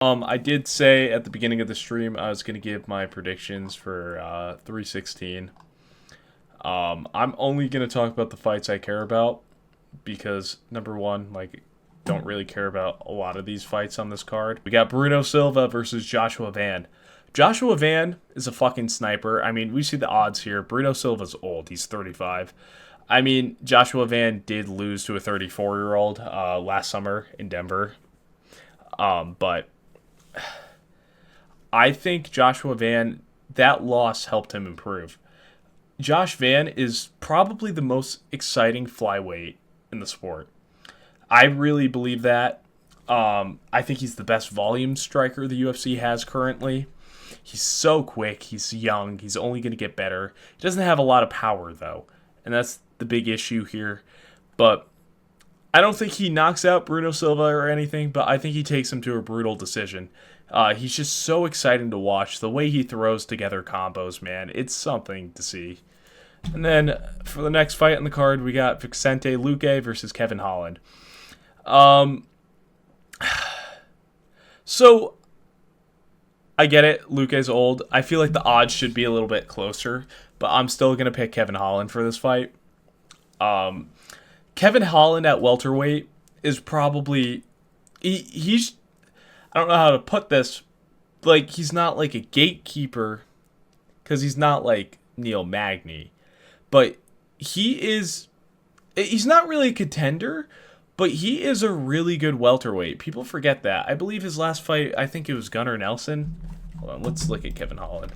I did say at the beginning of the stream I was gonna give my predictions for 316. I'm only gonna talk about the fights I care about because number one, like, don't really care about a lot of these fights on this card. We got Bruno Silva versus Joshua Van. Joshua Van is a fucking sniper. I mean, we see the odds here. Bruno Silva's old. He's 35. I mean, Joshua Van did lose to a 34-year-old last summer in Denver. But I think Joshua Van, that loss helped him improve. Josh Van is probably the most exciting flyweight in the sport. I really believe that. I think he's the best volume striker the UFC has currently. He's so quick. He's young. He's only going to get better. He doesn't have a lot of power, though. And that's the big issue here. But I don't think he knocks out Bruno Silva or anything, but I think he takes him to a brutal decision. He's just so exciting to watch. The way he throws together combos, man, it's something to see. And then for the next fight on the card, we got Vicente Luque versus Kevin Holland. So I get it. Luque's old. I feel like the odds should be a little bit closer, but I'm still gonna pick Kevin Holland for this fight. Kevin Holland at welterweight is probably he's I don't know how to put this. Like, he's not like a gatekeeper because he's not like Neil Magny, but he's not really a contender, but he is a really good welterweight. People forget that. I believe his last fight, I think it was Gunnar Nelson. Hold on, let's look at Kevin Holland.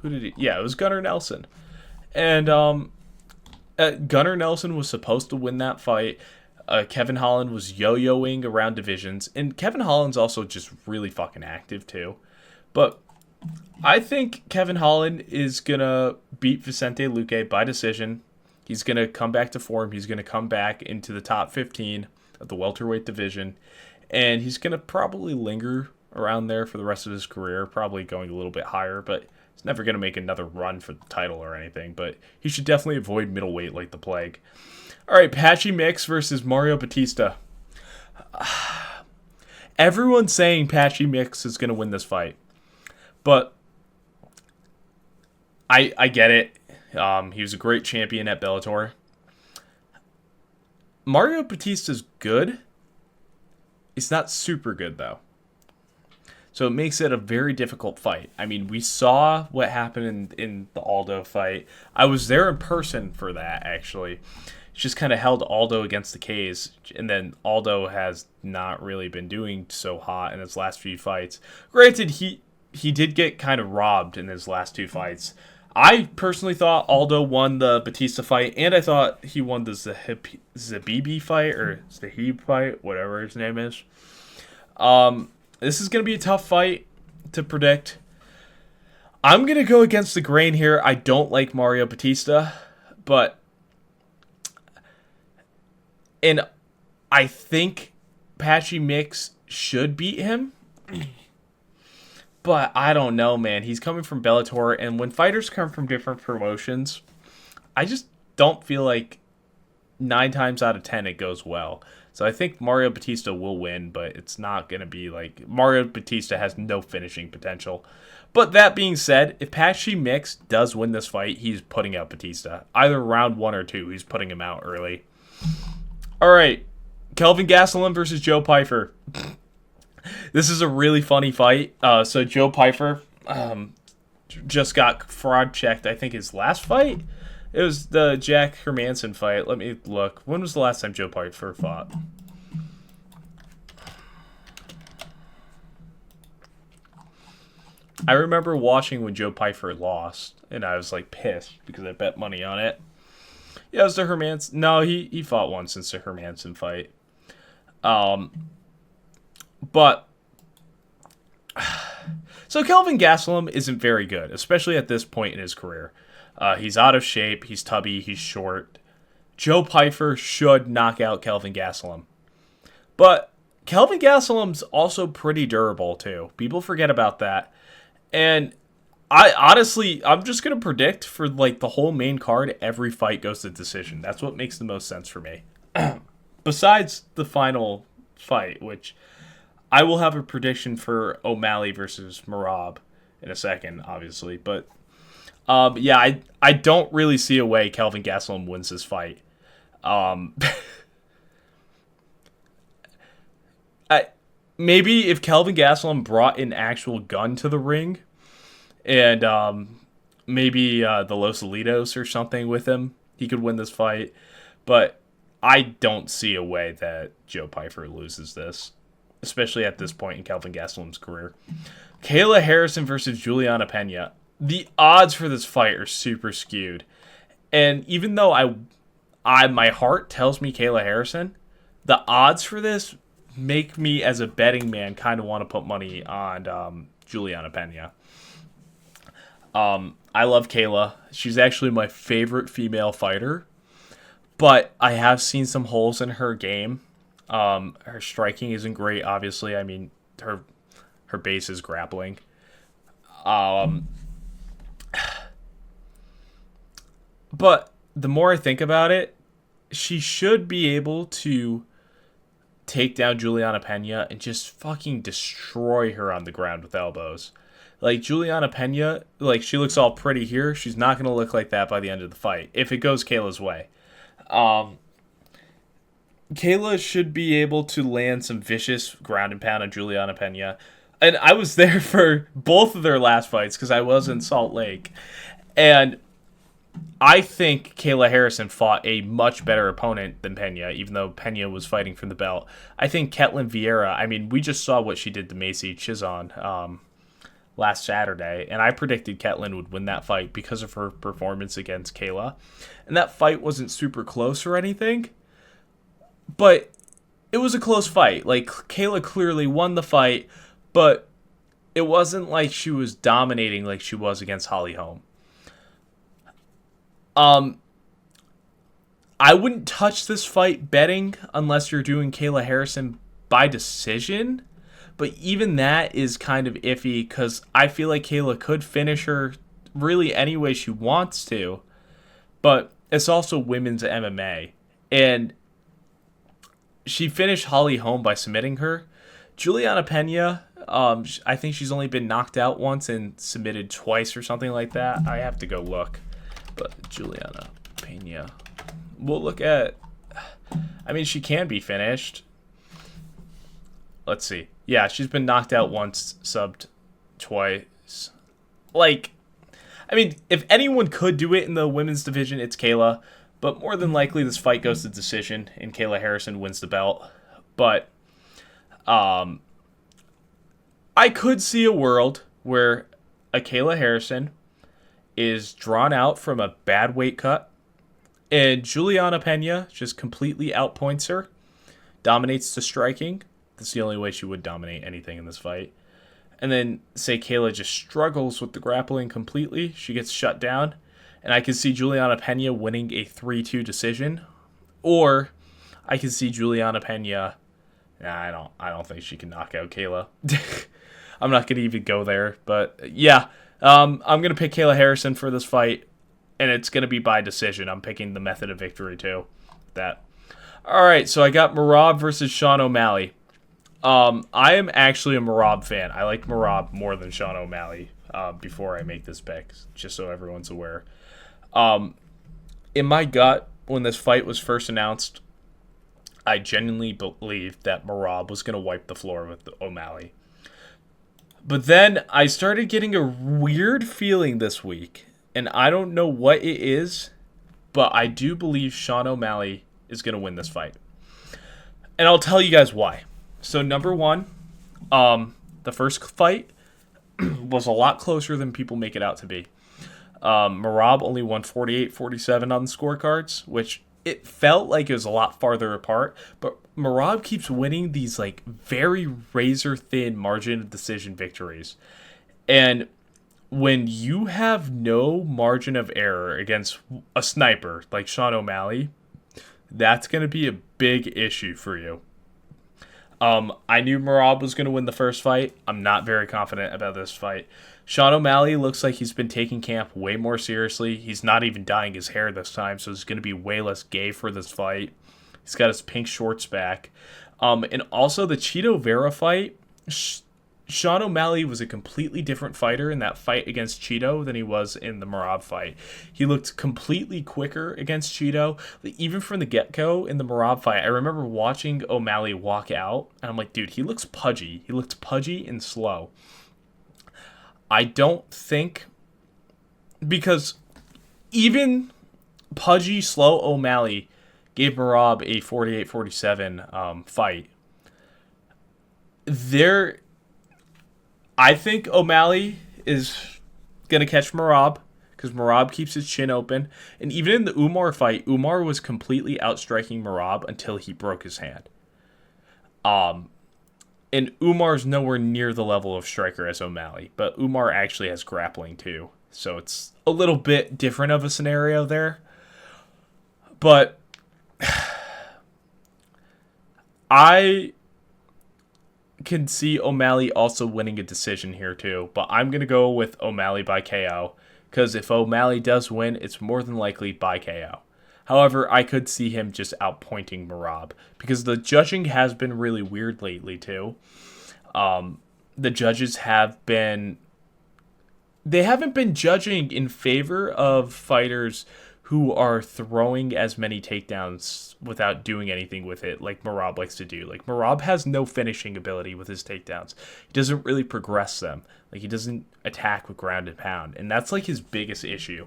Who did he? Yeah, it was Gunnar Nelson. And Gunnar Nelson was supposed to win that fight. Kevin Holland was yo-yoing around divisions. And Kevin Holland's also just really fucking active, too. But I think Kevin Holland is going to beat Vicente Luque by decision. He's going to come back to form. He's going to come back into the top 15 of the welterweight division. And he's going to probably linger around there for the rest of his career, probably going a little bit higher, but he's never going to make another run for the title or anything. But he should definitely avoid middleweight like the plague. All right, Patchy Mix versus Mario Bautista. Everyone's saying Patchy Mix is going to win this fight. But I get it. He was a great champion at Bellator. Mario Bautista's good. It's not super good, though. So it makes it a very difficult fight. I mean, we saw what happened in the Aldo fight. I was there in person for that, actually. Just kind of held Aldo against the cage, and then Aldo has not really been doing so hot in his last few fights. Granted, he did get kind of robbed in his last two fights. I personally thought Aldo won the Bautista fight, and I thought he won the Zabibi fight, or Zahib fight, whatever his name is. This is going to be a tough fight to predict. I'm going to go against the grain here. I don't like Mario Bautista, but... And I think Patchy Mix should beat him. But I don't know, man. He's coming from Bellator, and when fighters come from different promotions, I just don't feel like 9 times out of 10 it goes well. So I think Mario Bautista will win, but it's not going to be like... Mario Bautista has no finishing potential. But that being said, if Patchy Mix does win this fight, he's putting out Bautista. Either round 1 or 2, he's putting him out early. All right, Kelvin Gastelum versus Joe Pyfer. This is a really funny fight. So Joe Pyfer just got fraud checked. I think his last fight, it was the Jack Hermanson fight. Let me look. When was the last time Joe Pyfer fought? I remember watching when Joe Pyfer lost, and I was like pissed because I bet money on it. Yeah, it was the Hermanson. No, he fought once since the Hermanson fight. But so Kelvin Gastelum isn't very good, especially at this point in his career. He's out of shape. He's tubby. He's short. Joe Pyfer should knock out Kelvin Gastelum. But Kelvin Gastelum's also pretty durable, too. People forget about that. And I'm just going to predict for like the whole main card, every fight goes to decision. That's what makes the most sense for me. besides the final fight, which I will have a prediction for O'Malley versus Merab in a second, obviously. But yeah, I don't really see a way Kelvin Gastelum wins this fight. Um, I, maybe if Kelvin Gastelum brought an actual gun to the ring and maybe the Los Alitos or something with him, he could win this fight. But I don't see a way that Joe Pyfer loses this, especially at this point in Kelvin Gastelum's career. Kayla Harrison versus Julianna Pena. The odds for this fight are super skewed. And even though my heart tells me Kayla Harrison, the odds for this make me, as a betting man, kind of want to put money on Julianna Pena. I love Kayla. She's actually my favorite female fighter. But I have seen some holes in her game. Her striking isn't great, obviously. I mean, her base is grappling. But the more I think about it, she should be able to take down Julianna Pena and just fucking destroy her on the ground with elbows. Like, Julianna Pena, like, she looks all pretty here. She's not going to look like that by the end of the fight, if it goes Kayla's way. Kayla should be able to land some vicious ground and pound on Julianna Pena. And I was there for both of their last fights because I was in Salt Lake. And I think Kayla Harrison fought a much better opponent than Pena, even though Pena was fighting for the belt. I think Ketlen Vieira, I mean, we just saw what she did to Macy Chizon last Saturday, and I predicted Ketlen would win that fight because of her performance against Kayla. And that fight wasn't super close or anything, but it was a close fight. Like, Kayla clearly won the fight, but it wasn't like she was dominating like she was against Holly Holm. I wouldn't touch this fight betting unless you're doing Kayla Harrison by decision. But even that is kind of iffy because I feel like Kayla could finish her really any way she wants to. But it's also women's MMA. And she finished Holly Holm by submitting her. Julianna Pena, I think she's only been knocked out once and submitted twice or something like that. I have to go look. But Julianna Pena, we'll look at, I mean, she can be finished. Let's see. Yeah, she's been knocked out once, subbed twice. Like, I mean, if anyone could do it in the women's division, it's Kayla. But more than likely, this fight goes to decision, and Kayla Harrison wins the belt. But I could see a world where a Kayla Harrison is drawn out from a bad weight cut, and Julianna Pena just completely outpoints her, dominates the striking. That's the only way she would dominate anything in this fight. And then, say Kayla just struggles with the grappling completely. She gets shut down. And I can see Julianna Pena winning a 3-2 decision. Or I can see Julianna Pena... Nah, I don't think she can knock out Kayla. I'm not going to even go there. But, yeah. I'm going to pick Kayla Harrison for this fight. And it's going to be by decision. I'm picking the method of victory, too. That. Alright, so I got Merab versus Sean O'Malley. I am actually a Merab fan. I like Merab more than Sean O'Malley before I make this pick, just so everyone's aware. In my gut, when this fight was first announced, I genuinely believed that Merab was going to wipe the floor with O'Malley. But then I started getting a weird feeling this week, and I don't know what it is, but I do believe Sean O'Malley is going to win this fight. And I'll tell you guys why. So, number one, the first fight was a lot closer than people make it out to be. Merab only won 48-47 on the scorecards, which it felt like it was a lot farther apart. But Merab keeps winning these, like, very razor-thin margin of decision victories. And when you have no margin of error against a sniper like Sean O'Malley, that's going to be a big issue for you. I knew Merab was going to win the first fight. I'm not very confident about this fight. Sean O'Malley looks like he's been taking camp way more seriously. He's not even dyeing his hair this time, so it's going to be way less gay for this fight. He's got his pink shorts back. And also the Cheeto Vera fight, Sean O'Malley was a completely different fighter in that fight against Cheeto than he was in the Merab fight. He looked completely quicker against Cheeto. Even from the get-go in the Merab fight, I remember watching O'Malley walk out, and I'm like, dude, he looks pudgy. He looked pudgy and slow. I don't think... Because even pudgy, slow O'Malley gave Merab a 48-47 fight. I think O'Malley is going to catch Merab because Merab keeps his chin open. And even in the Umar fight, Umar was completely outstriking Merab until he broke his hand. And Umar's nowhere near the level of striker as O'Malley, but Umar actually has grappling too. So it's a little bit different of a scenario there. But I can see O'Malley also winning a decision here too, but I'm going to go with O'Malley by KO, because if O'Malley does win, it's more than likely by KO. However, I could see him just outpointing Merab, because the judging has been really weird lately too. The judges haven't been judging in favor of fighters who are throwing as many takedowns without doing anything with it, like Merab likes to do. Like, Merab has no finishing ability with his takedowns. He doesn't really progress them. Like, he doesn't attack with ground and pound. And that's, like, his biggest issue.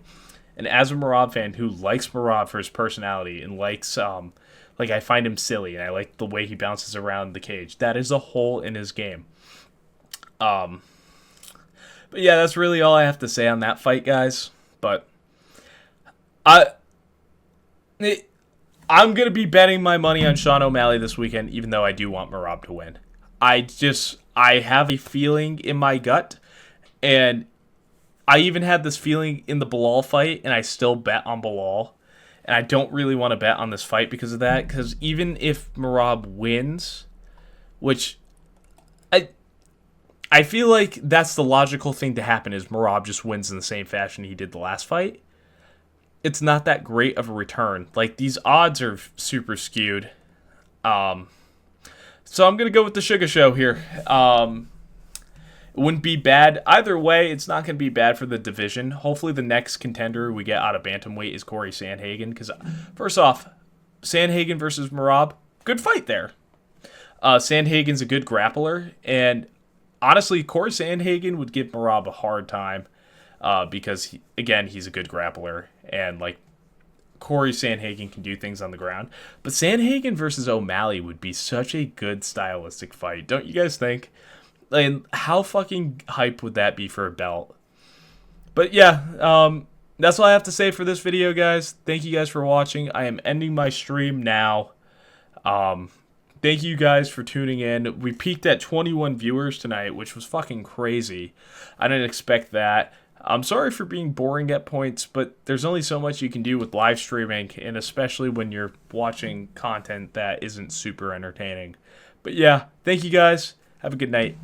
And as a Merab fan who likes Merab for his personality and likes, I find him silly, and I like the way he bounces around the cage. That is a hole in his game. But yeah, that's really all I have to say on that fight, guys. But I'm going to be betting my money on Sean O'Malley this weekend, even though I do want Merab to win. I have a feeling in my gut, and I even had this feeling in the Bilal fight, and I still bet on Bilal. And I don't really want to bet on this fight because of that, because even if Merab wins, which I feel like that's the logical thing to happen, is Merab just wins in the same fashion he did the last fight. It's not that great of a return. Like, these odds are super skewed. So I'm going to go with the Sugar Show here. It wouldn't be bad. Either way, it's not going to be bad for the division. Hopefully the next contender we get out of bantamweight is Corey Sandhagen. Because, first off, Sandhagen versus Merab, good fight there. Sandhagen's a good grappler. And, honestly, Corey Sandhagen would give Merab a hard time. Because, he's a good grappler. And, Corey Sandhagen can do things on the ground. But Sandhagen versus O'Malley would be such a good stylistic fight. Don't you guys think? And how fucking hype would that be for a belt? But yeah, that's all I have to say for this video, guys. Thank you guys for watching. I am ending my stream now. Thank you guys for tuning in. We peaked at 21 viewers tonight, which was fucking crazy. I didn't expect that. I'm sorry for being boring at points, but there's only so much you can do with live streaming, and especially when you're watching content that isn't super entertaining. But yeah, thank you guys. Have a good night.